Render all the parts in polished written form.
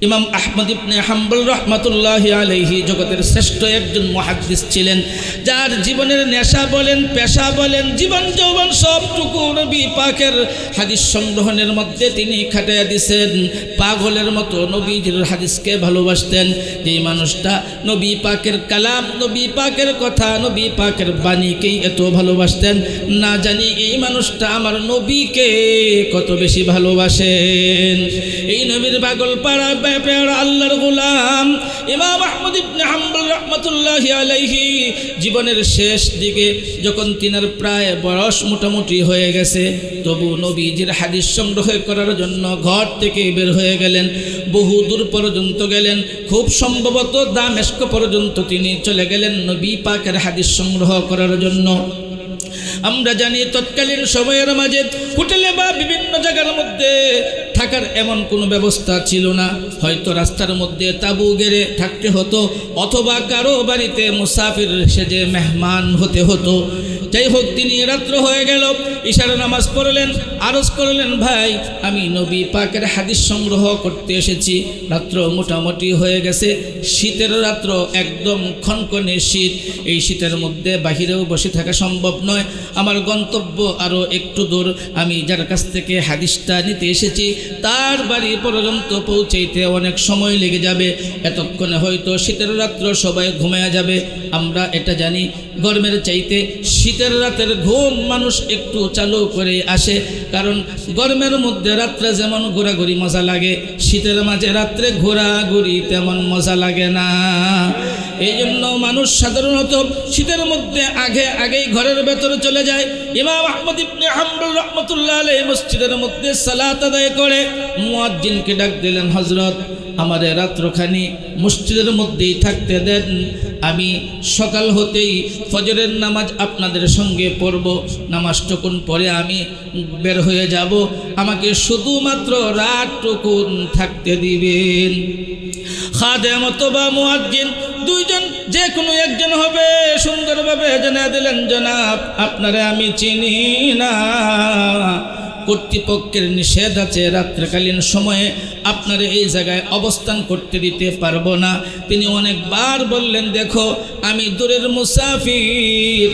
ইমাম আহমদ ইবনে হাম্বল রাহমাতুল্লাহি আলাইহি জগতের শ্রেষ্ঠ একজন মুহাদ্দিস ছিলেন, যার জীবনের নেশা বলেন, পেশা বলেন, জীবন যৌবন সবটুকু নবী পাকের হাদিস সংগ্রহণের মধ্যে তিনি খাটাইয়া দিয়েছেন। পাগলের মতো নবীজির হাদিসকে ভালোবাসতেন। যেই মানুষটা নবী পাকের কালাম, নবী পাকের কথা, নবী পাকের বাণীকেই এত ভালোবাসতেন, না জানি এই মানুষটা আমার নবীকে কত বেশি ভালোবাসেন। এই নবীর পাগল পাড়া আল্লাহর গোলাম ইমাম আহমদ ইবনে হাম্বল রাহমাতুল্লাহি আলাইহি জীবনের শেষ দিকে যখন তিনার প্রায় বয়স মোটামুটি হয়ে গেছে, তবু নবীজির হাদিস সংগ্রহ করার জন্য ঘর থেকে বের হয়ে গেলেন। বহু দূর পর্যন্ত গেলেন, খুব সম্ভবত দামেস্ক পর্যন্ত তিনি চলে গেলেন নবী পাকের হাদিস সংগ্রহ করার জন্য। আমরা জানি তৎকালীন সময়ের মাঝে হোটেলে বা বিভিন্ন জায়গার মধ্যে থাকার এমন কোনো ব্যবস্থা ছিল না। হয়তো রাস্তার মধ্যে তাঁবু গেড়ে থাকতে হতো, অথবা কারো বাড়িতে মুসাফির সেজে মেহমান হতে হতো। যাই হোক, তিনি রাত্র হয়ে গেল, ইশার নামাজ পড়লেন, আরজ করলেন, ভাই আমি নবী পাকের হাদিস সংগ্রহ করতে এসেছি। রাত্র মোটামুটি হয়ে গেছে, শীতের রাত্র, একদম খনখনে শীত। এই শীতের মধ্যে বাহিরেও বসে থাকা সম্ভব নয়। আমার গন্তব্য আরও একটু দূর। আমি যার কাছ থেকে হাদিসটা নিতে এসেছি তার বাড়ি পর্যন্ত পৌঁছাইতে অনেক সময় লেগে যাবে। এতক্ষণে হয়তো শীতের রাত্র সবাই ঘুমায়া যাবে। আমরা এটা জানি, গরমের চাইতে শীতের রাতের ঘুম মানুষ একটু চালু করে আসে, কারণ গরমের মধ্যে রাত্রে যেমন ঘোরাঘুরি মজা লাগে, শীতের মাঝে রাত্রে ঘোরাঘুরি তেমন মজা লাগে না। এই জন্য মানুষ সাধারণত শীতের মধ্যে আগেই ঘরের ভেতরে চলে যায়। ইমাম আহমদ ইবনে হাম্বল রাহমাতুল্লাহ আলাইহি মসজিদের মধ্যে সালাত আদায় করে মুয়াজ্জিনকে ডাক দিলেন, হযরত আমাদের রাত্রখানি মসজিদের মধ্যেই থাকতে দেন, আমি সকাল হতেই ফজরের নামাজ আপনাদের সঙ্গে পড়ব, নামাজটুকুন পরে আমি বের হয়ে যাব, আমাকে শুধুমাত্র রাতটুকুন থাকতে দিবেন। খাদেম অথবা মুয়াজ্জিন দুইজন যে কোনো একজন হবে, সুন্দরভাবে জানিয়ে দিলেন, জনাব আপনারে আমি চিনি না, কর্তৃপক্ষের নিষেধ আছে, রাত্রিকালীন সময়ে আপনার এই জায়গায় অবস্থান করতে দিতে পারবো না। তিনি অনেকবার বললেন, দেখো আমি দূরের মুসাফির,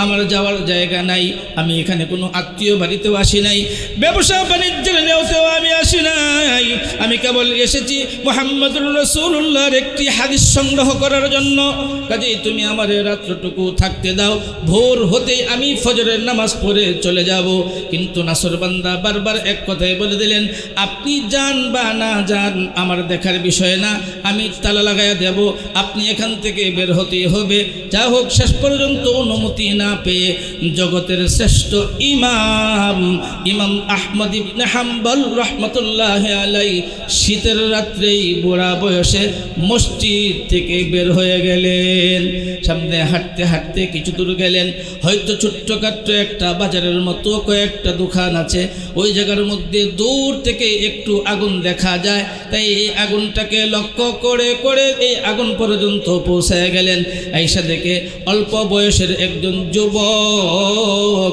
আমার যাওয়ার জায়গা নাই, আমি এখানে কোনো আত্মীয় বাড়িতেও আসি নাই, ব্যবসা বাণিজ্যের নেওতেও আমি আসি নাই, আমি কেবল এসেছি মুহাম্মদুর রাসূলুল্লাহর একটি হাদিস সংগ্রহ করার জন্য, কাজেই তুমি আমার রাত্রটুকু থাকতে দাও, ভোর হতেই আমি ফজরের নামাজ পড়ে চলে যাব। কিন্তু নাসরবান্দা বারবার এক কথাই বলে দিলেন, আপনি যান বা না যান আমার দেখার বিষয় না, আমি তালা লাগাইয়া দেব, আপনি এখান থেকে বের হতেই হবে। যা হোক, শেষ পর্যন্ত অনুমতি না পেয়ে জগতের শ্রেষ্ঠ ইমাম আহমদ ইবনে হাম্বল রাহমাতুল্লাহি আলাইহি শীতের রাত্রেই বুড়া বয়সে মসজিদ থেকে বের হয়ে গেলেন। সামনে হাঁটতে হাঁটতে কিছু দূর গেলেন, হয়তো ছোট্টখাট্ট একটা বাজারের মতো কয়েকটা দোকান আছে, ওই জায়গার মধ্যে দূর থেকে একটু আগুন দেখা যায়, তাই এই আগুনটাকে লক্ষ্য করে করে এই আগুন পর্যন্ত পৌঁছায় গেলেন। আইসা দেখে অল্প বয়সের একজন যুবক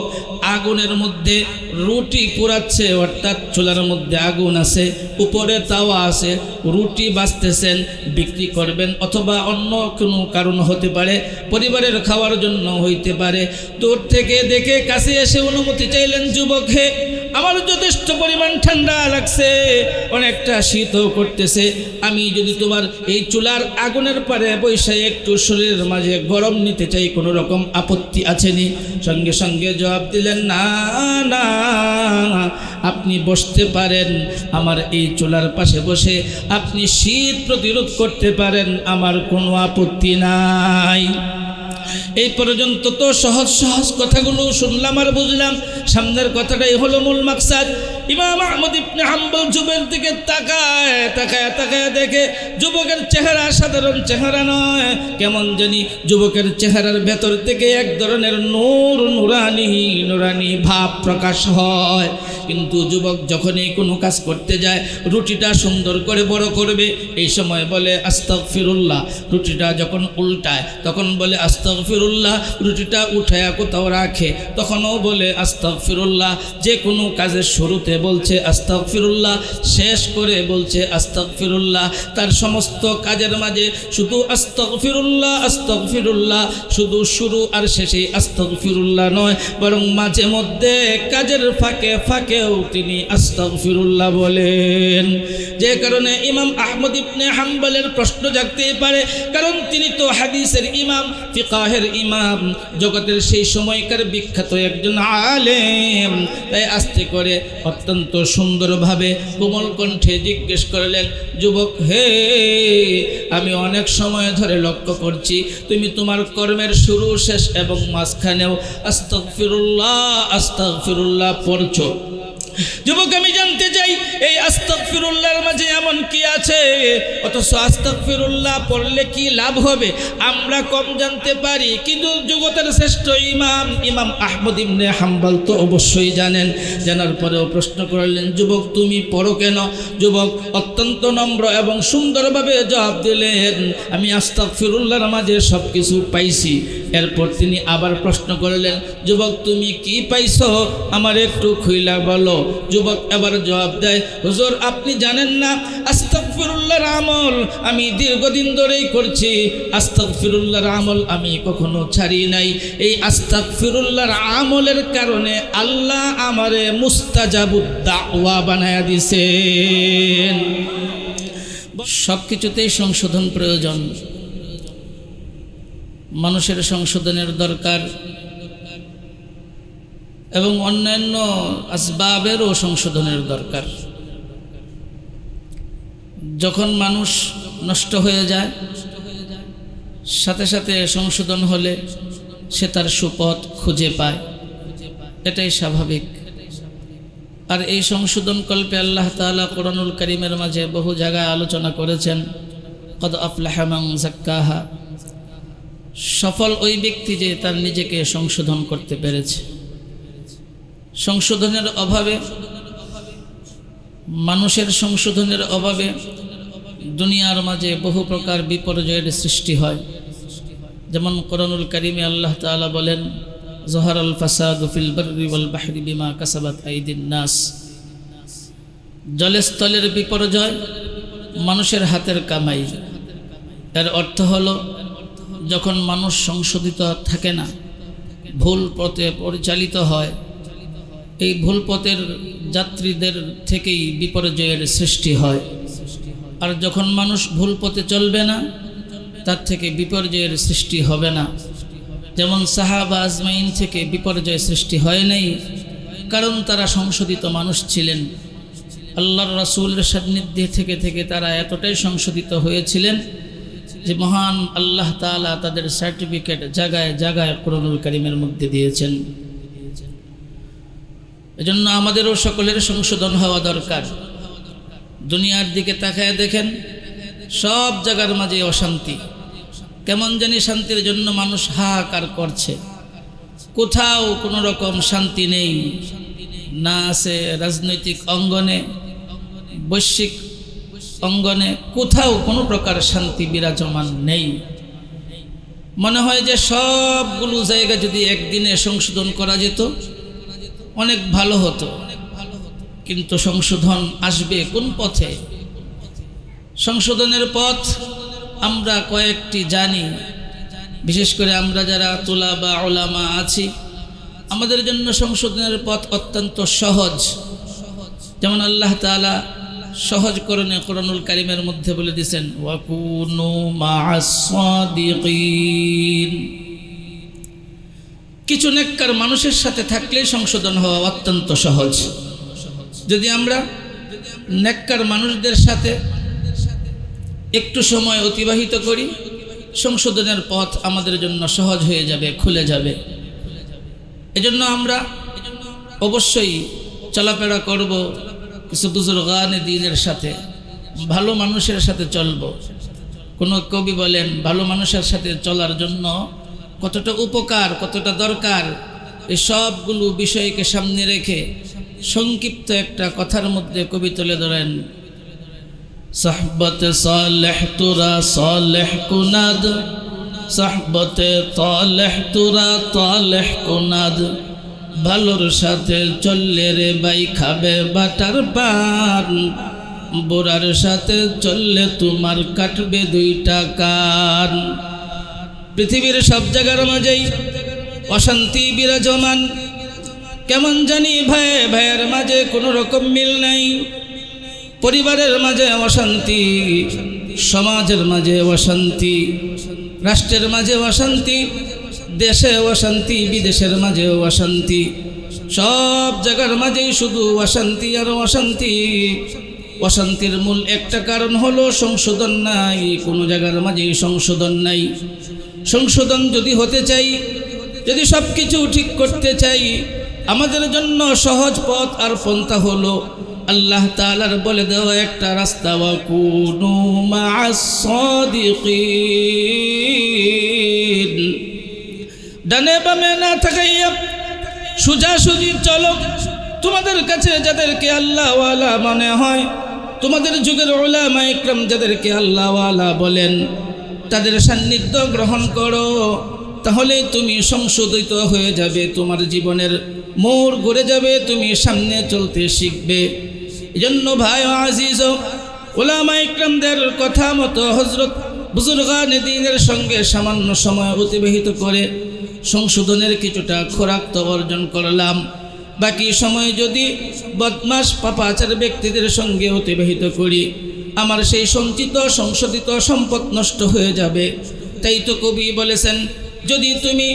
আগুনের মধ্যে রুটি পোড়াচ্ছে, অর্থাৎ চুলার মধ্যে আগুন আছে, উপরে তাওয়া আছে, রুটি বাজতেছেন, বিক্রি করবেন অথবা অন্য কোনো কারণ হতে পারে, পরিবারের খাওয়ার জন্য হইতে পারে। দূর থেকে দেখে কাছে এসে অনুমতি চাইলেন, যুবক হে, আমার যথেষ্ট পরিমাণ ঠান্ডা লাগছে, অনেকটা শীতও করতেছে, আমি যদি তোমার এই চুলার আগুনের পারে বৈশাখ একটু শরীরের মাঝে গরম নিতে চাই, কোনো রকম আপত্তি আছেনি? সঙ্গে সঙ্গে জবাব দিলেন, না না, আপনি বসতে পারেন, আমার এই চুলার পাশে বসে আপনি শীত প্রতিরোধ করতে পারেন, আমার কোনো আপত্তি নাই। এই পর্যন্ত তো সহজ সহজ কথাগুলো শুনলাম আর বুঝলাম, সামনের কথাটাই হলো মূল মাকসাদ। ইমাম আহমদ ইবনে হাম্বল যুবকের দিকে তাকায় দেখে যুবকের চেহারা সাধারণ চেহারা নয়, কেমন জানি যুবকের চেহারার ভেতর থেকে এক ধরনের নূরানি ভাব প্রকাশ হয়। কিন্তু যুবক যখনই কোনো কাজ করতে যায় রুটিটা সুন্দর করে বড় করবে, এই সময় বলে আস্তাগফিরুল্লাহ। রুটিটা যখন উল্টায় তখন বলে আস্তাগফিরুল্লাহ। রুটিটা উঠায়া কোথাও রাখে তখনও বলে আস্তাগফিরুল্লাহ। যে কোনো কাজের শুরুতে বলছে আস্তাগফিরুল্লাহ, শেষ করে বলছে আস্তাগফিরুল্লাহ। তার সমস্ত কাজের মাঝে শুধু আস্তাগফিরুল্লাহ আস্তাগফিরুল্লাহ, শুধু শুরু আর শেষে আস্তাগফিরুল্লাহ নয়, বরং মাঝে মধ্যে কাজের ফাঁকে ফাঁকেও তিনি আস্তাগফিরুল্লাহ বলেন। যে কারণে ইমাম আহমদ ইবনে হাম্বলের প্রশ্ন জাগতে পারে, কারণ তিনি তো হাদিসের ইমাম, ফিকাহের ইমাম, জগতের সেই সময়কার বিখ্যাত একজন আলেম। তাই আস্তে করে অত্যন্ত সুন্দরভাবে কোমল কণ্ঠে জিজ্ঞেস করলেন, যুবক হে, আমি অনেক সময় ধরে লক্ষ্য করছি তুমি তোমার কর্মের শুরু শেষ এবং মাঝখানেও আস্তাগফিরুল্লাহ আস্তাগফিরুল্লাহ পড়ছো। যুবক আমি জানতে চাই এই আস্তাগফিরুল্লাহর মাঝে এমন কি আছে, অথচ আস্তাগফিরুল্লাহ পড়লে কি লাভ হবে আমরা কম জানতে পারি, কিন্তু জগতের শ্রেষ্ঠ ইমাম আহমদ ইবনে হাম্বল তো অবশ্যই জানেন। জানার পরেও প্রশ্ন করলেন, যুবক তুমি পড়ো কেন? যুবক অত্যন্ত নম্র এবং সুন্দরভাবে জবাব দিলেন, আমি আস্তাগফিরুল্লাহর মাঝে সব কিছু পাইছি। এরপর তিনি আবার প্রশ্ন করলেন, যুবক তুমি কি পাইছো আমার একটু খুইলা বলো। যুবক এবার জবাব দেয়, হুজুর আপনি জানেন না আস্তাগফিরুল্লাহর আমল আমি দীর্ঘদিন ধরেই করছি, আস্তাগফিরুল্লাহর আমল আমি কখনো ছাড়ি নাই। এই আস্তাগফিরুল্লাহর আমলের কারণে আল্লাহ আমারে মুস্তাজাবুদ দাওয়া বানায়া দিয়েছেন। সব কিছুতেই সংশোধন প্রয়োজন, মানুষের সংশোধনের দরকার এবং অন্যান্য আসবাবেরও সংশোধনের দরকার। যখন মানুষ নষ্ট হয়ে যায় সাথে সাথে সংশোধন হলে সে তার সুপথ খুঁজে পায়, এটাই স্বাভাবিক। আর এই সংশোধন কল্পে আল্লাহ তাআলা কোরআনুল কারীমের মাঝে বহু জায়গায় আলোচনা করেছেন, কদ আফলাহা মান যাক্কাহা, সফল ওই ব্যক্তি যে তার নিজেকে সংশোধন করতে পেরেছে। সংশোধনের অভাবে, মানুষের সংশোধনের অভাবে দুনিয়ার মাঝে বহু প্রকার বিপর্যয়ের সৃষ্টি হয়। যেমন কোরআনুল কারীমে আল্লাহ তাআলা বলেন, যহারাল ফাসাদু ফিল বাররি ওয়াল বাহরি বিমা কাসাবাত আইদিন নাস। জলে স্থলের বিপর্যয় মানুষের হাতের কামাই। এর অর্থ হলো যখন মানুষ সংশোধিত থাকে না, ভুল পথে পরিচালিত হয়, এই ভুল পথের যাত্রীদের থেকেই বিপর্যয়ের সৃষ্টি হয়। আর যখন মানুষ ভুল পথে চলবে না, তার থেকে বিপর্যয়ের সৃষ্টি হবে না। যেমন সাহাবা আজমাইন থেকে বিপর্যয় সৃষ্টি হয় নাই, কারণ তারা সংশোধিত মানুষ ছিলেন। আল্লাহর রাসূলের সান্নিধ্যে থেকে থেকে তারা এতটাই সংশোধিত হয়েছিলেন যে মহান আল্লাহ তাআলা তাদের সার্টিফিকেট জায়গায় জায়গায় কোরআনুল কারীমের মধ্যে দিয়েছেন। এজন্য আমাদেরও সকলের সংশোধন হওয়া দরকার। দুনিয়ার দিকে তাকায় দেখেন, সব জায়গার মাঝে অশান্তি। কেমন জানি শান্তির জন্য মানুষ হাহাকার করছে, কোথাও কোনো রকম শান্তি নেই। না আছে রাজনৈতিক অঙ্গনে, বৈশ্বিক অঙ্গনে, কোথাও কোনো প্রকার শান্তি বিরাজমান নেই। মনে হয় যে সবগুলো জায়গা যদি একদিনে সংশোধন করা যেত অনেক ভালো হতো, কিন্তু সংশোধন আসবে কোন পথে? সংশোধনের পথ আমরা কয়েকটি জানি, বিশেষ করে আমরা যারা তুলাবা উলামা আছি, আমাদের জন্য সংশোধনের পথ অত্যন্ত সহজ। যেমন আল্লাহ তাআলা সহজকরণে কোরআনুল কারীমের মধ্যে বলে দিয়েছেন, ওয়াকুনু মা'আস সাদিকিন। কিছু নেককার মানুষের সাথে থাকলে সংশোধন হওয়া অত্যন্ত সহজ। যদি আমরা নেককার মানুষদের সাথে একটু সময় অতিবাহিত করি, সংশোধনের পথ আমাদের জন্য সহজ হয়ে যাবে, খুলে যাবে। এজন্য আমরা অবশ্যই চলাফেরা করব কিছু বুজুর্গানে দ্বীনের সাথে, ভালো মানুষের সাথে চলব। কোনো কবি বলেন, ভালো মানুষের সাথে চলার জন্য কতটা উপকার, কতটা দরকার, এই সবগুলো বিষয়কে সামনে রেখে সংক্ষিপ্ত একটা কথার মধ্যে কবি তুলে ধরেন, সাহবতে সালেহ তুরা সালেহ কুনাদ, সাহবতে তালেহ তুরা তালেহ কুনাদ, ভালোর সাথে চললে রে ভাই খাবে বাটার পান, বুড়ার সাথে চললে তোমার কাটবে দুইটা কান। পৃথিবীর সব জায়গার মাঝেই অশান্তি বিরাজমান, কেমন জানি ভাই ভাইয়ের মাঝে কোনো রকম মিল নাই, পরিবারের মাঝে অশান্তি, সমাজের মাঝে অশান্তি, রাষ্ট্রের মাঝে অশান্তি, দেশে অশান্তি, বিদেশের মাঝে অশান্তি, সব জায়গার মাঝেই শুধু অশান্তি আর অশান্তি। অশান্তির মূল একটা কারণ হলো সংশোধন নাই, কোনো জায়গার মাঝেই সংশোধন নাই। সংশোধন যদি হতে চাই, যদি সব কিছু ঠিক করতে চাই, আমাদের জন্য সহজ পথ আর পন্থা হলো আল্লাহ তাআলার বলে দেওয়া একটা রাস্তা, ওয়াকুনু মা'আস সাদিকিন। ডানে বামে না থাকাইয়া সোজাসুজি চলো। তোমাদের কাছে যাদেরকে আল্লাহওয়ালা মনে হয়, তোমাদের যুগের উলামা ইকরাম যাদেরকে আল্লাহওয়ালা বলেন, তাদের সান্নিধ্য গ্রহণ করো, তাহলে তুমি সংশোধিত হয়ে যাবে, তোমার জীবনের মোড় ঘুরে যাবে, তুমি সামনে চলতে শিখবে। এজন্য ভাই আজিজ, উলামা ইকরামদের কথা মতো হযরত বুজুর্গানে দ্বীনের সঙ্গে সামান্য সময় অতিবাহিত করে সংশোধনের কিছুটা খোরাক তো অর্জন করলাম। বাকি সময় যদি বদমাশ পাপাচার ব্যক্তিদের সঙ্গে অতিবাহিত করি, আমার সেই সঞ্চিত সংশোধিত সম্পদ নষ্ট হয়ে যাবে। তাই তো কবি বলেছেন, যদি তুমি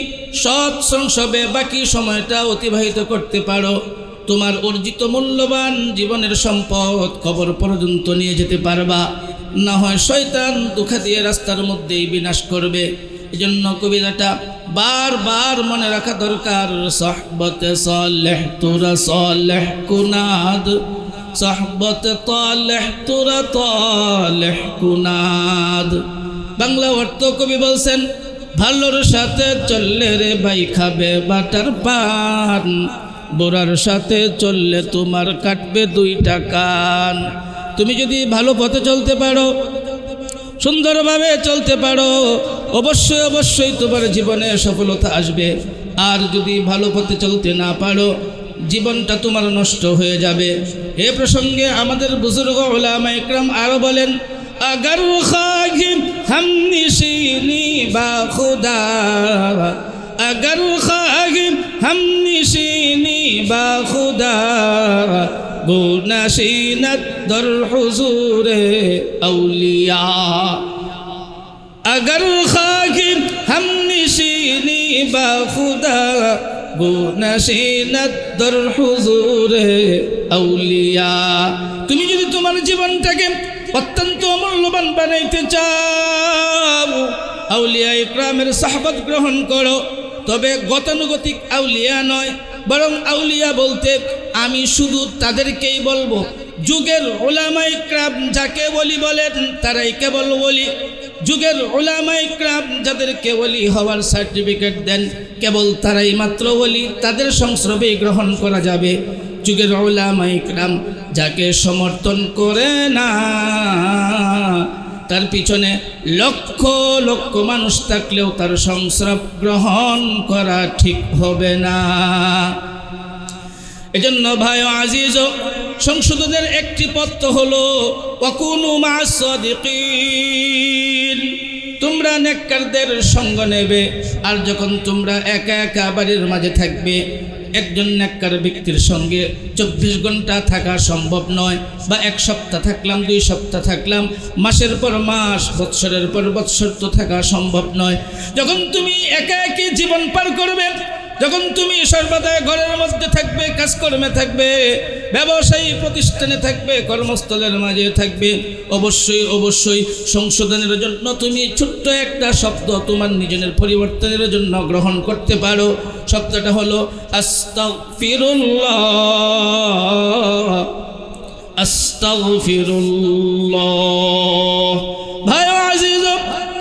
সৎ সংসবে বাকি সময়টা অতিবাহিত করতে পারো, তোমার অর্জিত মূল্যবান জীবনের সম্পদ কবর পর্যন্ত নিয়ে যেতে পারবা, না হয় শয়তান দুঃখা দিয়ে রাস্তার মধ্যেই বিনাশ করবে। এজন্য কবিতাটা বারবার মনে রাখা দরকার, সাহবতে সালেহ তুরা সালেহ কুনাদ, সাহবতে তালেহ তুরা তালেহ কুনাদ। বাংলা অর্থ কবি বলছেন, ভালোর সাথে চললে রে ভাই খাবে বাটার পান, বুড়ার সাথে চললে তোমার কাটবে দুইটা কান। তুমি যদি ভালো পথে চলতে পারো, সুন্দরভাবে চলতে পারো, অবশ্যই অবশ্যই তোমার জীবনে সফলতা আসবে। আর যদি ভালো পথে চলতে না পারো, জীবনটা তোমার নষ্ট হয়ে যাবে। এ প্রসঙ্গে আমাদের বুজুর্গ উলামা ইকরাম আরো বলেন, अगर ख्वाहिम हम निशीनी बाखुदा, अगर ख्वाहिम हम निशीनी बाखुदा, गुनशीनत दर हुजूरे औलिया। अगर ख्वाहिम हम निशीनी बाखुदा, गुनशीनत दर हुजूरे औलिया। তুমি যদি তোমার জীবনটাকে অত্যন্ত মূল্যবান বানাইতে চাও, আউলিয়া ইকরামের সাহবত গ্রহণ করো। তবে গতানুগতিক আউলিয়া নয়, বরং আউলিয়া বলতে আমি শুধু তাদেরকেই বলবো, যুগের উলামা ইকরাম যাকে ওলি বলেন তারাই কেবল ওলি। যুগের উলামা ইকরাম যাদেরকে ওলি হওয়ার সার্টিফিকেট দেন, কেবল তারাই মাত্র ওলি, তাদের সংস্রবে গ্রহণ করা যাবে। যুগের উলামা ইকরাম যাকে সমর্থন করে না, তার পিছনে লক্ষ লক্ষ মানুষ থাকলেও তার সংস্রব গ্রহণ করা ঠিক হবে না। এজন্য ভাই আজিজ, সংশোধনের একটি পথ হলো ওয়াকুনু মা'আস সাদিকিন। তোমরা নেককারদের সঙ্গ নেবে। আর যখন তোমরা একা একা বাড়ির মাঝে থাকবে, একজন নেককার ব্যক্তির সঙ্গে 24 ঘন্টা থাকা সম্ভব নয়, বা 1 সপ্তাহ থাকলাম, 2 সপ্তাহ থাকলাম, মাসের পর মাস, বৎসরের পর বৎসর তো থাকা সম্ভব নয়। যখন তুমি একা একই জীবন পার করবে, যখন তুমি সর্বদা ঘরের মধ্যে থাকবে, কাজকর্মে থাকবে, ব্যবসায়ী প্রতিষ্ঠানে থাকবে, কর্মস্থলের মাঝে থাকবে, অবশ্যই অবশ্যই সংশোধনের জন্য তুমি ছোট্ট একটা শব্দ তোমার নিজের পরিবর্তনের জন্য গ্রহণ করতে পারো। শব্দটা হলো আস্তাগফিরুল্লাহ, আস্তাগফিরুল্লাহ। ভাই আজিজ,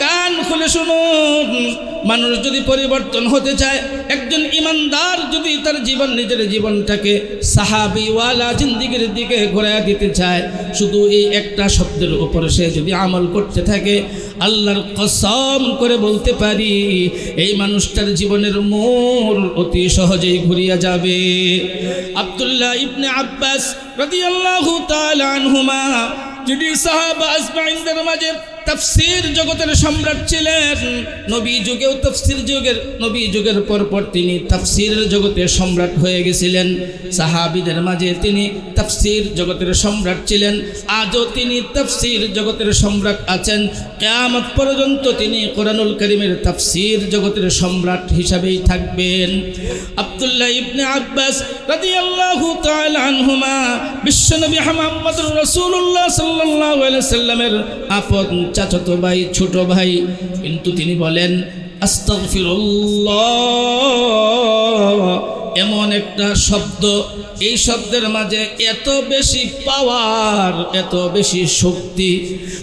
কান খুলে শুনুন, মানুষ যদি পরিবর্তন হতে চায়, একজন ইমানদার যদি তার নিজের জীবনটাকে সাহাবীওয়ালা জিন্দেগির দিকে ঘোরায় দিতে চায়, শুধু এই একটা শব্দের উপর সে যদি আমল করতে থাকে, আল্লাহর কসম করে বলতে পারি এই মানুষটার জীবনের মোড় অতি সহজেই ঘুরিয়া যাবে। আব্দুল্লাহ ইবনে আব্বাস রাদিয়াল্লাহু তাআলা আনহুমা, যিনি সাহাবা আজমাইনদের মাঝে তাফসীর জগতের সম্রাট ছিলেন, নবী যুগেও নবী যুগের পর তিনি তাফসীরের জগতের সম্রাট হয়ে গেছিলেন। সাহাবীদের মাঝে তিনি তাফসীর জগতের সম্রাট ছিলেন, আজও তিনি তাফসীর জগতের সম্রাট আছেন। কিয়ামত পর্যন্ত তিনি কোরআনুল কারীমের তাফসীর জগতের সম্রাট হিসাবেই থাকবেন। আব্দুল্লাহ ইবনে আব্বাস রাদিয়াল্লাহু তাআলা আনহুমা বিশ্বনবী মুহাম্মদুর রাসূলুল্লাহ সাল্লাল্লাহু আলাইহি সাল্লামের আপন চাচাতো ভাই, ছোট ভাই, কিন্তু তিনি বলেন আস্তাগফিরুল্লাহ। এমন একটা শব্দ, এই শব্দের মাঝে এত বেশি পাওয়ার, এত বেশি শক্তি,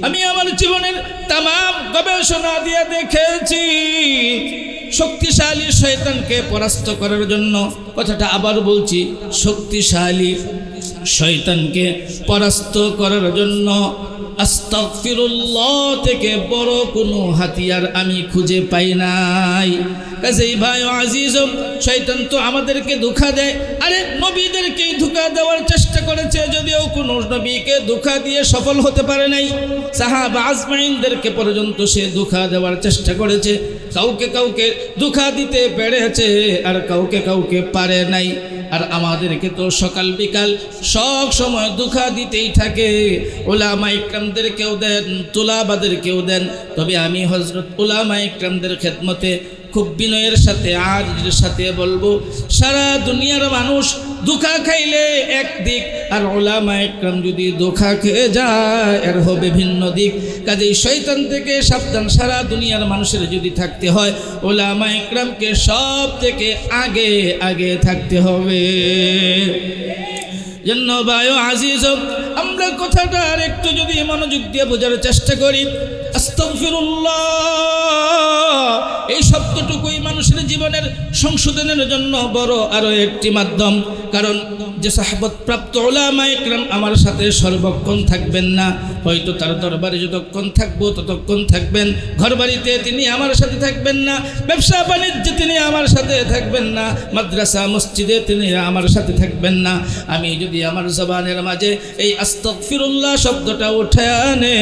আমি আমার জীবনের তামাম গবেষণা দিয়ে দেখেছি। শক্তিশালী শয়তানকে পরাস্ত করার জন্য, কথাটা আবার বলছি, শক্তিশালী শয়তানকে পরাস্ত করার জন্য আস্তাগফিরুল্লাহ থেকে বড় কোনো হাতিয়ার আমি খুঁজে পাই নাই। কাজেই ভাই আজিজ, শয়তান তো আমাদেরকে ধোঁকা দেয়। আরে নবীদেরকেই ধোঁকা দেওয়ার চেষ্টা করেছে, যদিও কোনো নবীকে ধোঁকা দিয়ে সফল হতে পারে নাই। সাহাবা আজমাইনদেরকে পর্যন্ত সে ধোঁকা দেওয়ার চেষ্টা করেছে, কাউকে কাউকে ধোঁকা দিতে পেরেছে আর কাউকে পারে নাই। আর আমাদেরকে তো সকাল বিকাল সব সময় ধোঁকা দিতেই থাকে। উলামা ইকরামদেরকেও দেন, তুলাবাদেরকেও দেন। তবে আমি হযরত উলামা ইকরামদের খেদমতে খুব বিনয়ের সাথে আরজের সাথে বলবো, সারা দুনিয়ার মানুষ ধোঁকা খাইলে একদিক, আর উলামা ইকরাম যদি ধোঁকা খেয়ে যায় এর হবে ভিন্ন দিক। কাজেই শয়তান থেকে সাবধান সারা দুনিয়ার মানুষের যদি থাকতে হয়, উলামা ইকরামকে সব থেকে আগে থাকতে হবে। জন্য ভাই আজিজ, আমরা কথাটা আর একটু যদি মনোযোগ দিয়ে বোঝার চেষ্টা করি, আস্তাগফিরুল্লাহ এই শব্দটুকুই মানুষের জীবনের সংশোধনের জন্য বড় আরো একটি মাধ্যম। কারণ যে সাহাবত প্রাপ্ত উলামা ইকরাম আমার সাথে সর্বক্ষণ থাকবেন না, হয়তো তার দরবারে যতক্ষণ থাকবো ততক্ষণ থাকবেন, ঘর বাড়িতে তিনি আমার সাথে থাকবেন না, ব্যবসা বাণিজ্যে তিনি আমার সাথে থাকবেন না, মাদ্রাসা মসজিদে তিনি আমার সাথে থাকবেন না। আমি যদি আমার জবানের মাঝে এই আস্তাগফিরুল্লাহ শব্দটা উঠে আনে,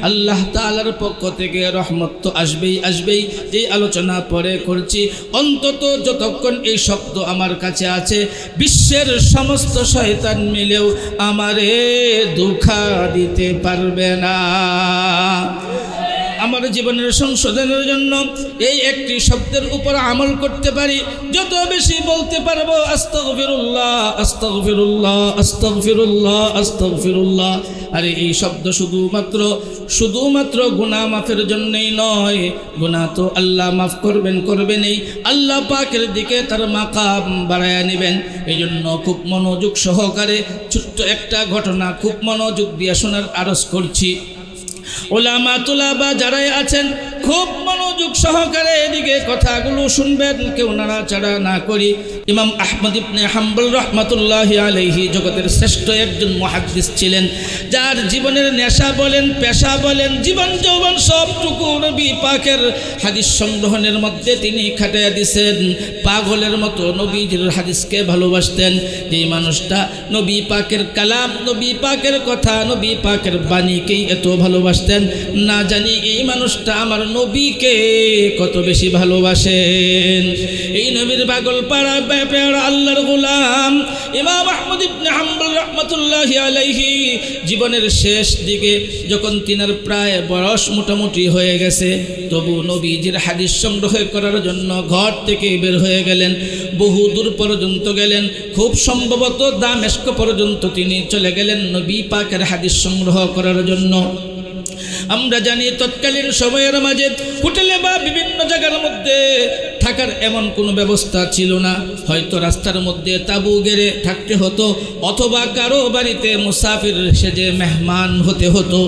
আল্লাহ তাআলার পক্ষ থেকে রহমত তো আসবেই। যে আলোচনা পরে করছি, অন্তত যতক্ষণ এই শব্দ আমার কাছে আছে, বিশ্বের সমস্ত শয়তান মিলেও আমারে ধোঁকা দিতে পারবে না। আমার জীবনের সংশোধনের জন্য এই একটি শব্দের উপর আমল করতে পারি, যত বেশি বলতে পারবো আস্তাগফিরুল্লাহ আস্তাগফিরুল্লাহ আস্তাগফিরুল্লাহ আস্তাগফিরুল্লাহ। আর এই শব্দ শুধুমাত্র গুনাহ মাফের জন্যই নয়, গুনাহ তো আল্লাহ মাফ করবেনই, আল্লাহ পাকের দিকে তার মাকাম বাড়ায়া নেবেন। এই জন্য খুব মনোযোগ সহকারে ছোট্ট একটা ঘটনা খুব মনোযোগ দিয়ে শোনার আরজ করছি। উলামা তুলাবা যারাই আছেন খুব মনোযোগ সহকারে এদিকে কথাগুলো শুনবেন, কেউ নাড়াচাড়া না করি। ইমাম আহমদ ইবনে হাম্বল রাহমাতুল্লাহি আলাইহি জগতের শ্রেষ্ঠ একজন মুহাদ্দিস ছিলেন, যার জীবনের নেশা বলেন, পেশা বলেন, জীবন যৌবন সবটুকু নবী পাকের হাদিস সংগ্রহণের মধ্যে তিনি খাটাইয়া দিয়েছেন। পাগলের মতো নবীজির হাদিসকে ভালোবাসতেন। এই মানুষটা নবী পাকের কালাম, নবী পাকের কথা, নবী পাকের বাণীকেই এত ভালোবাসতেন, না জানি এই মানুষটা আমার নবীকে কত বেশি ভালোবাসেন। এই নবীর পাগল পাড়া আল্লাহর গোলাম ইমাম আহমদ ইবনে হাম্বল রাহমাতুল্লাহি আলাইহি জীবনের শেষ দিকে যখন তিনার প্রায় বয়স মোটামুটি হয়ে গেছে, তবু নবীজির হাদিস সংগ্রহ করার জন্য ঘর থেকে বের হয়ে গেলেন, বহু দূর পর্যন্ত গেলেন, খুব সম্ভবত দামেস্ক পর্যন্ত তিনি চলে গেলেন নবী পাকের হাদিস সংগ্রহ করার জন্য। আমরা জানি তৎকালীন সময়ের মাঝে হোটেলে বা বিভিন্ন জায়গার মধ্যে থাকার এমন কোনো ব্যবস্থা ছিল না। হয়তো রাস্তার মধ্যে তাঁবু গেড়ে থাকতে হতো, অথবা কারো বাড়িতে মুসাফির সেজে মেহমান হতে হতো।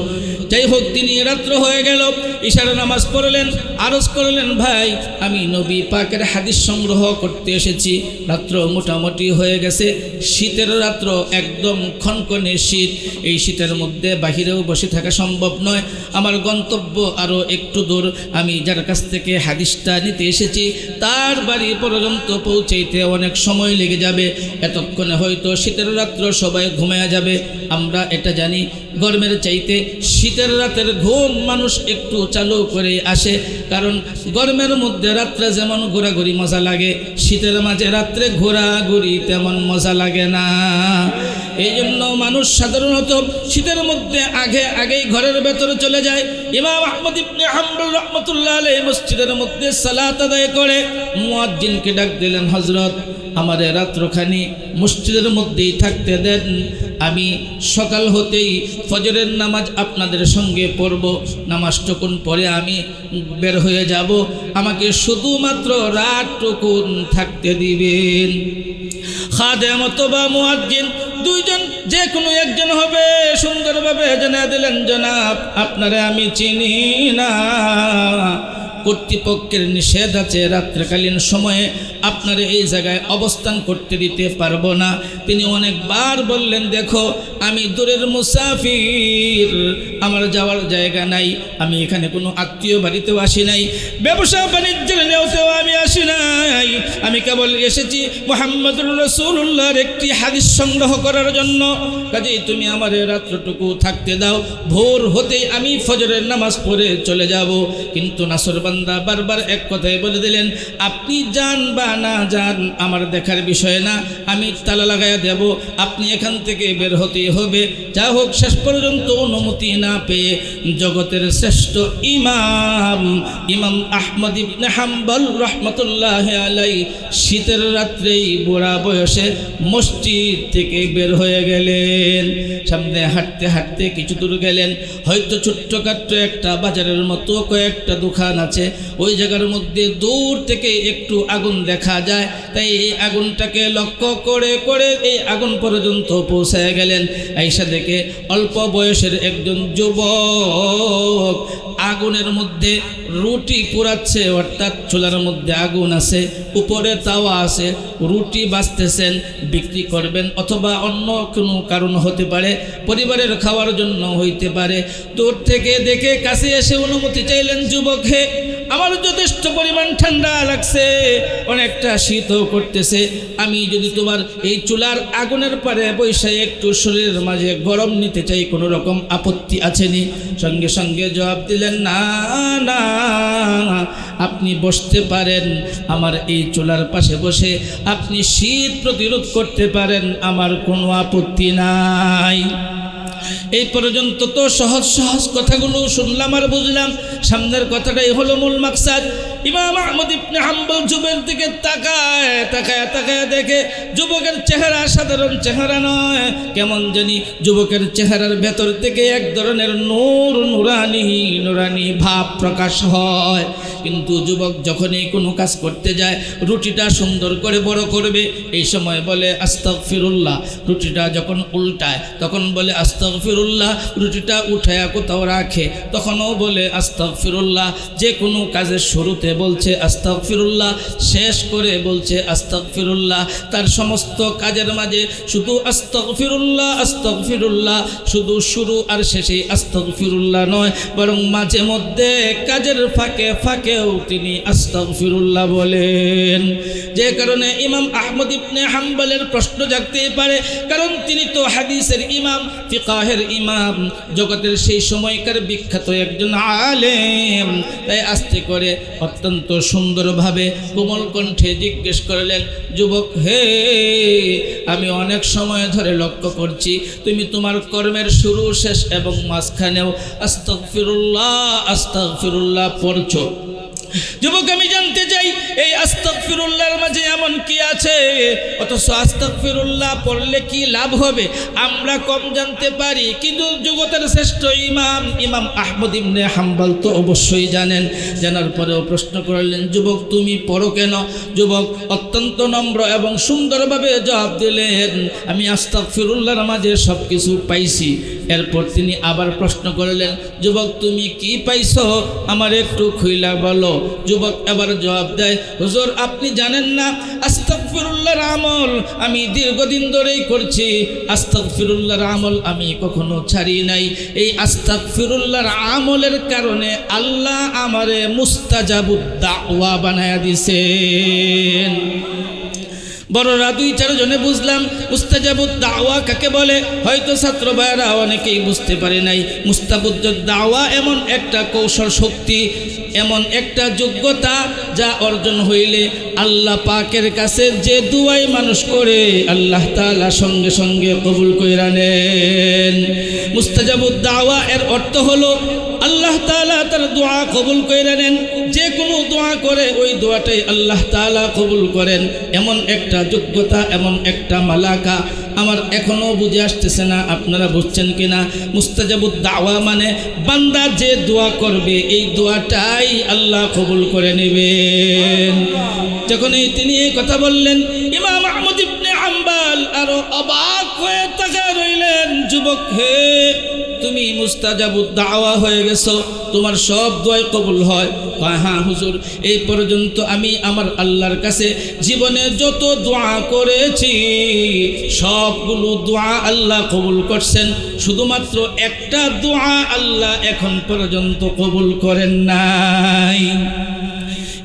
যাই হোক, তিনি রাত্র হয়ে গেল, ইশার নামাজ পড়লেন, আরজ করলেন, ভাই আমি নবী পাকের হাদিস সংগ্রহ করতে এসেছি, রাত্র মোটামুটি হয়ে গেছে, শীতের রাত্র, একদম খনখনে শীত, এই শীতের মধ্যে বাহিরেও বসে থাকা সম্ভব নয়, আমার গন্তব্য আরও একটু দূর, আমি যার কাছ থেকে হাদিসটা নিতে এসেছি তার বাড়ি পর্যন্ত পৌঁছাইতে অনেক সময় লেগে যাবে, এতক্ষণে হয়তো শীতের রাত্র সবাই ঘুমিয়ে যাবে। আমরা এটা জানি, গরমের চাইতে শীতের রাতের ঘুম মানুষ একটু চালু করে আসে, কারণ গরমের মধ্যে রাত্রে যেমন ঘোরাঘুরি মজা লাগে, শীতের মাঝে রাত্রে ঘোরাঘুরি তেমন মজা লাগে না। এই জন্য মানুষ সাধারণত শীতের মধ্যে আগেই ঘরের ভেতরে চলে যায়। ইমাম আহমদ ইবনে হাম্বল রাহমাতুল্লাহ আলাইহি মসজিদের মধ্যে সালাত আদায় করে মুয়াজ্জিনকে ডাক দিলেন, হযরত আমাদের রাত্রখানি মসজিদের মধ্যেই থাকতে দেন, আমি সকাল হতেই ফজরের নামাজ আপনাদের সঙ্গে পড়ব, নামাজটুকুন পরে আমি বের হয়ে যাব, আমাকে শুধুমাত্র রাতটুকুন থাকতে দিবেন। খাদেম অথবা মুয়াজ্জিন দুইজন যে কোনো একজন হবে, সুন্দরভাবে জানিয়ে দিলেন, জনাব আপনারে আমি চিনি না, কর্তৃপক্ষের নিষেধ আছে, রাত্রিকালীন সময়ে আপনার এই জায়গায় অবস্থান করতে দিতে পারবো না। তিনি অনেকবার বললেন, দেখো আমি দূরের মুসাফির, আমার যাওয়ার জায়গা নাই, আমি এখানে কোনো আত্মীয় বাড়িতেও আসি নাই, ব্যবসা বাণিজ্যের নেওতেও আমি আসি নাই, আমি কেবল এসেছি মুহাম্মদুর রাসূলুল্লাহর একটি হাদিস সংগ্রহ করার জন্য, কাজেই তুমি আমার রাত্রটুকু থাকতে দাও, ভোর হতেই আমি ফজরের নামাজ পড়ে চলে যাব। কিন্তু নাসর বান্দা বারবার এক কথাই বলে দিলেন, আপনি যান বা না যান আমার দেখার বিষয় না, আমি তালা লাগাইয়া দেব, আপনি এখান থেকে বের হতেই হবে। যা হোক, শেষ পর্যন্ত অনুমতি না পেয়ে জগতের শ্রেষ্ঠ ইমাম আহমদ ইবনে হাম্বল রাহমাতুল্লাহি আলাইহি শীতের রাত্রেই বুড়া বয়সে মসজিদ থেকে বের হয়ে গেলেন। সামনে হাঁটতে হাঁটতে কিছু দূর গেলেন, হয়তো ছোট্টখাট্ট একটা বাজারের মতো কয়েকটা দোকান আছে, ওই জায়গার মধ্যে দূর থেকে একটু আগুন দেখা যায়, তাই এই আগুনটাকে লক্ষ্য করে করে এই আগুন পর্যন্ত পৌঁছায় গেলেন। আয়েশা দেখে অল্প বয়সের একজন যুবক আগুনের মধ্যে রুটি পোড়াচ্ছে, অর্থাৎ চুলার মধ্যে আগুন আছে, উপরে তাওয়া আছে, রুটি বাছতেছেন, বিক্রি করবেন অথবা অন্য কোনো কারণ হতে পারে, পরিবারের খাওয়ার জন্য হইতে পারে। দূর থেকে দেখে কাছে এসে অনুমতি চাইলেন, যুবক হে, আমার যথেষ্ট পরিমাণ ঠান্ডা লাগছে, অনেকটা শীতও করতেছে, আমি যদি তোমার এই চুলার আগুনের পারে বসে একটু শরীরের মাঝে গরম নিতে চাই, কোনো রকম আপত্তি আছেনি? সঙ্গে সঙ্গে জবাব দিলেন, না না, আপনি বসতে পারেন, আমার এই চুলার পাশে বসে আপনি শীত প্রতিরোধ করতে পারেন, আমার কোনো আপত্তি নাই। এই পর্যন্ত তো সহজ সহজ কথাগুলো শুনলাম আর বুঝলাম, সামনের কথাটাই হলো মূল মাকসাদ। ইমাম আহমদ ইবনে হাম্বল যুবকের দিকে তাকায় দেখে যুবকের চেহারা সাধারণ চেহারা নয়, কেমন জানি যুবকের চেহারার ভেতর থেকে এক ধরনের নুরানি ভাব প্রকাশ হয়। কিন্তু যুবক যখনই কোনো কাজ করতে যায়, রুটিটা সুন্দর করে বড় করবে, এই সময় বলে আস্তাগফিরুল্লাহ, রুটিটা যখন উল্টায় তখন বলে আস্তাগফিরুল্লাহ, রুটিটা উঠায়া কোথাও রাখে তখনও বলে আস্তাগফিরুল্লাহ, যে কোনো কাজের শুরুতে বলছে আস্তাগফিরুল্লাহ, শেষ করে বলছে আস্তাগফিরুল্লাহ, তার সমস্ত কাজের মাঝে শুধু আস্তাগফিরুল্লাহ আস্তাগফিরুল্লাহ, শুধু শুরু আর শেষে আস্তাগফিরুল্লাহ নয়, বরং মাঝে মধ্যে কাজের ফাঁকে ফাঁকেও তিনি আস্তাগফিরুল্লাহ বলেন। যে কারণে ইমাম আহমদ ইবনে হাম্বলের প্রশ্ন জাগতেই পারে, কারণ তিনি তো হাদিসের ইমাম, ফিকাহের ইমাম, জগতের সেই সময়কার বিখ্যাত একজন আলেম। তাই আস্তে করে অত্যন্ত সুন্দরভাবে কোমল কণ্ঠে জিজ্ঞেস করলেন, যুবক হে, আমি অনেক সময় ধরে লক্ষ্য করছি তুমি তোমার কর্মের শুরু শেষ এবং মাঝখানেও আস্তাগফিরুল্লাহ আস্তাগফিরুল্লাহ পড়ছো, যুবক আমি জানতে চাই এই আস্তাগফিরুল্লাহর মাঝে এমন কি আছে, অথচ আস্তাগফিরুল্লাহ পড়লে কি লাভ হবে আমরা কম জানতে পারি, কিন্তু জগতের শ্রেষ্ঠ ইমাম আহমদ ইবনে হাম্বল তো অবশ্যই জানেন। জানার পরেও প্রশ্ন করলেন, যুবক তুমি পড়ো কেন? যুবক অত্যন্ত নম্র এবং সুন্দরভাবে জবাব দিলেন, আমি আস্তাগফিরুল্লাহর মাঝে সব কিছু পাইছি। এরপর তিনি আবার প্রশ্ন করলেন, যুবক তুমি কি পাইছো আমার একটু খুইলা বলো। যুবক এবার জবাব দেয়, হুজুর আপনি জানেন না আস্তাগফিরুল্লাহর আমল আমি দীর্ঘদিন ধরেই করছি, আস্তাগফিরুল্লাহর আমল আমি কখনো ছাড়ি নাই। এই আস্তাগফিরুল্লাহর আমলের কারণে আল্লাহ আমারে মুস্তাজাবুদ দাওয়া বানায়া দিছেন। বড়রা 2-4 জনে বুঝলাম মুস্তাজাবুদ দাওয়া কাকে বলে, হয়তো ছাত্র ভাইরা অনেকেই বুঝতে পারে নাই। মুস্তাজাবুদ দাওয়া এমন একটা কৌশল শক্তি, এমন একটা যোগ্যতা যা অর্জন হইলে আল্লাহ পাকের কাছে যে দুয়াই মানুষ করে আল্লাহ তাআলা সঙ্গে সঙ্গে কবুল কইরা নেন। মুস্তাজাবুদ দাওয়া এর অর্থ হলো আল্লাহ তাআলা তার দোয়া কবুল কইরা নেন। যে কোনো দোয়া করে ওই দোয়াটাই আল্লাহ তাআলা কবুল করেন, এমন একটা যোগ্যতা, এমন একটা মালাকা আমার এখনো বুঝে আসতেছে না, আপনারা বুঝছেন কিনা? মুস্তাজাবুদ দাওয়া মানে বান্দা যে দোয়া করবে এই দোয়াটাই আল্লাহ কবুল করে নেবেন। যখন তিনি এই কথা বললেন, ইমাম আহমদ ইবনে হাম্বল আরো অবাক হয়ে তাকায় রইলেন। যুবক হে, তুমি মুস্তাজাবুদ দাওয়া হয়ে গেছো, তোমার সব দোয়াই কবুল হয়? হ্যাঁ হুজুর, এই পর্যন্ত আমি আমার আল্লাহর কাছে জীবনে যত দোয়া করেছি সবগুলো দোয়া আল্লাহ কবুল করছেন, শুধুমাত্র একটা দোয়া আল্লাহ এখন পর্যন্ত কবুল করেন নাই।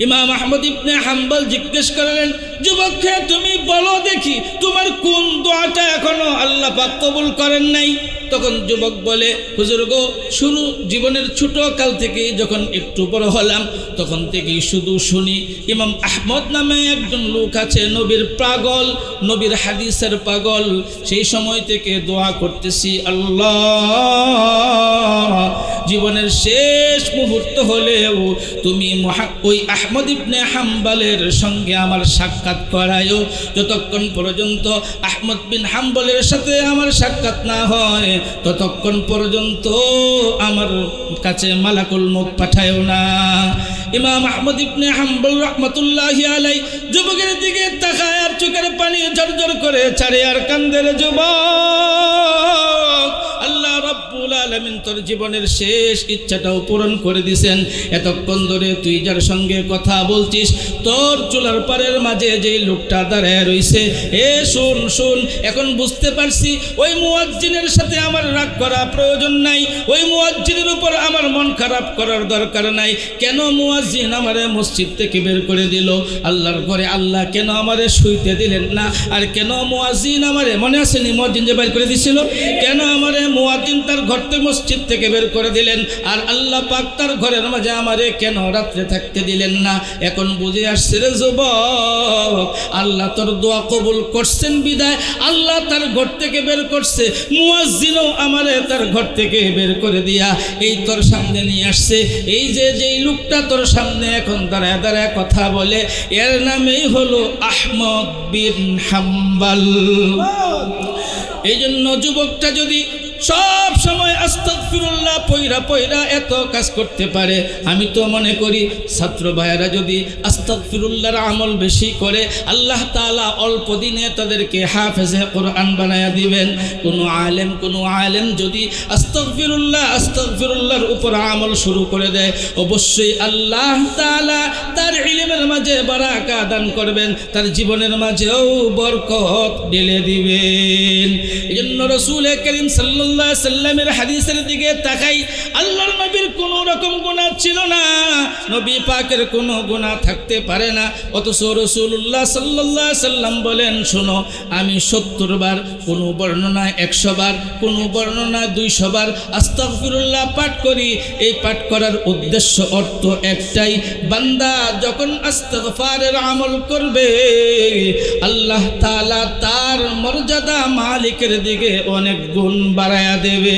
ইমাম আহমদ ইবনে হাম্বল জিজ্ঞেস করলেন, যুবক হে তুমি বলো দেখি তোমার কোন দোয়াটা এখনো আল্লাহ পাক কবুল করেন নাই? তখন যুবক বলে, হুজুর গো শুরু জীবনের ছোট কাল থেকে যখন একটু বড় হলাম তখন থেকেই শুধু শুনি ইমাম আহমদ নামে একজন লোক আছে, নবীর পাগল, নবীর হাদিসের পাগল। সেই সময় থেকে দোয়া করতেছি, আল্লাহ জীবনের শেষ মুহূর্ত হলেও তুমি ওই আহমদ ইবনে হাম্বলের সঙ্গে আমার সাক্ষাৎ করায়ও। যতক্ষণ পর্যন্ত আহমদ বিন হাম্বলের সাথে আমার সাক্ষাৎ না হয় ততক্ষণ পর্যন্ত আমার কাছে মালাকুল মউত পাঠায়ও না। ইমাম আহমদ ইবনে হাম্বল রাহমাতুল্লাহি আলাইহি যুবকের দিকে তাকায় আর চোখের পানি ঝরঝর করে ছাড়ে আর কান্দের, যুবক আল্লাহ রাব্বুল আলামিন তোর জীবনের শেষ ইচ্ছাটাও পূরণ করে দিয়েছেন। এতক্ষণ ধরে তুই যার সঙ্গে কথা বলছিস তোর চুলার পারের মাঝে যেই লোকটা দাঁড়ায় রইছে, এ শুন শুন, এখন বুঝতে পারছি ওই মুয়াজ্জিনের সাথে আমার রাগ করা প্রয়োজন নাই, ওই মুয়াজ্জিনের উপর আমার মন খারাপ করার দরকার নাই। কেন মুয়াজ্জিন আমারে মসজিদ থেকে বের করে দিল? আল্লাহর ঘরে আল্লাহ কেন আমারে শুইতে দিলেন না? আর কেন মুয়াজ্জিন আমারে, মনে আছে নি মুয়াজ্জিন যে বের করে দিছিল, কেন আমারে মুয়াজ্জিন তার ঘর থেকে মসজিদ থেকে বের করে দিলেন? আর আল্লাহ পাক তার ঘরের মাঝে আমারে কেন রাত্রে থাকতে দিলেন না? এখন বুঝে আসছে রে যুবক, আল্লাহ তোর দোয়া কবুল করছেন বিদায় আল্লাহ তার ঘর থেকে বের করছে, মুয়াজ্জিনও আমারে তার ঘর থেকে বের করে দিয়া এই তোর সামনে নিয়ে আসছে। এই যে যেই লোকটা তোর সামনে এখন দাঁড়ায় দাঁড়ায় কথা বলে এর নামেই হলো আহমদ বিন হাম্বল। এই জন্য যুবকটা যদি সব সময় আস্তাগফিরুল্লাহ পয়রা পয়রা এত কাজ করতে পারে, আমি তো মনে করি ছাত্র ভাইয়েরা যদি আস্তাগফিরুল্লাহর আমল বেশি করে আল্লাহ তাআলা অল্প দিনে তাদেরকে হাফেজে কোরআন বানায়া দিবেন। কোনো আলেম যদি আস্তাগফিরুল্লাহর উপর আমল শুরু করে দেয় অবশ্যই আল্লাহ তাআলা তার ইলমের মাঝে বারাকা দান করবেন, তার জীবনের মাঝেও বরকত ঢেলে দিবেন। এজন্য রাসূল করিম সাল্লাল্লাহু আলাইহি সাল্লামের হাদিসের দিকে তাকাই, আল্লাহর নবীর কোনো রকম গুনাহ ছিল না, নবী পাকের কোনো গুনাহ থাকতে পারে না, অথচ রাসূলুল্লাহ সাল্লাল্লাহু আলাইহি সাল্লাম বলেন শোনো আমি 70 বার, কোনো বর্ণনায় 100 বার, কোনো বর্ণনায় 200 বার আস্তাগফিরুল্লাহ পাঠ করি। এই পাঠ করার উদ্দেশ্য অর্থ একটাই, বান্দা যখন ইস্তিগফারের আমল করবে আল্লাহ তাআলা তার মর্যাদা মালিকের দিকে অনেক গুণ বাড়ায় বাড়ায়া দেবে।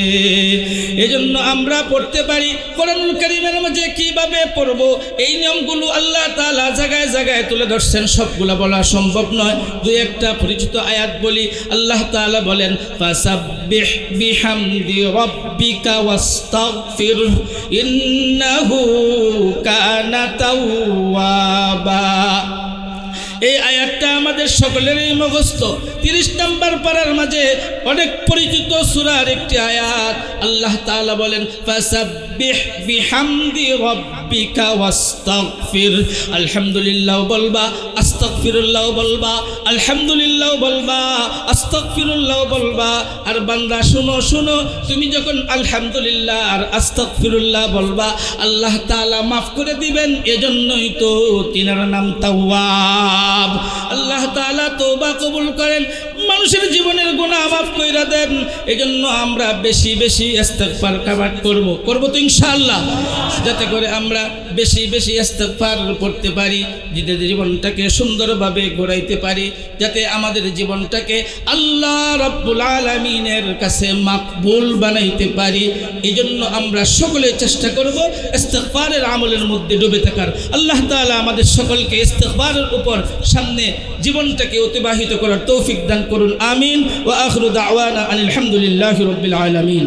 এজন্য আমরা পড়তে পারি কোরআনুল কারীমের মাঝে কিভাবে পড়ব এই নিয়মগুলো আল্লাহ তাআলা জায়গায় জায়গায় তুলে ধরছেন, সবগুলা বলা সম্ভব নয়। দুই একটা পরিচিত আয়াত বলি। আল্লাহ তাআলা বলেন ফাসাব্বিহ বিহামদি রাব্বিকা ওয়াস্তাগফির ইন্নাহু কানা তাওয়াবা। এই আয়াতটা আমাদের সকলেরই মুখস্থ। 30 নম্বর পারার মাঝে অনেক পরিচিত সূরার একটি আয়াত। আল্লাহ তাআলা বলেন ফাসাব্বিহ বিহামদি রাব্বিকা ওয়াস্তাগফির। আলহামদুলিল্লাহ বলবা, আস্তাগফিরুল্লাহ বলবা, আলহামদুলিল্লাহ বলবা, আস্তাগফিরুল্লাহ বলবা। আর বান্দা শুনো শুনো, তুমি যখন আলহামদুলিল্লাহ আর আস্তাগফিরুল্লাহ বলবা আল্লাহ তাআলা মাফ করে দিবেন। এজন্যই তো তিনার নাম তাওয়াব। আল্লাহ তাআলা তওবা কবুল করেন, মানুষের জীবনের গুনাহ মাফ কইরা দেন। এজন্য আমরা বেশি বেশি ইস্তিগফার করব তো ইনশাআল্লাহ, যাতে করে আমরা বেশি বেশি ইস্তিগফার করতে পারি, যাতে জীবনটাকে সুন্দরভাবে গড়াইতে পারি, যাতে আমাদের জীবনটাকে আল্লাহ রাব্বুল আলামিনের কাছে মাকবুল বানাইতে পারি। এজন্য আমরা সকলে চেষ্টা করব ইস্তিগফারের আমলের মধ্যে ডুবে থাকার। আল্লাহ তাআলা আমাদের সকলকে ইস্তিগফারের উপর সামনে জীবনটাকে অতিবাহিত করার তৌফিক দান করুন। আমিন। ওয়া আখিরু দাওয়ানা আলহামদুলিল্লাহি রাব্বিল আলামিন।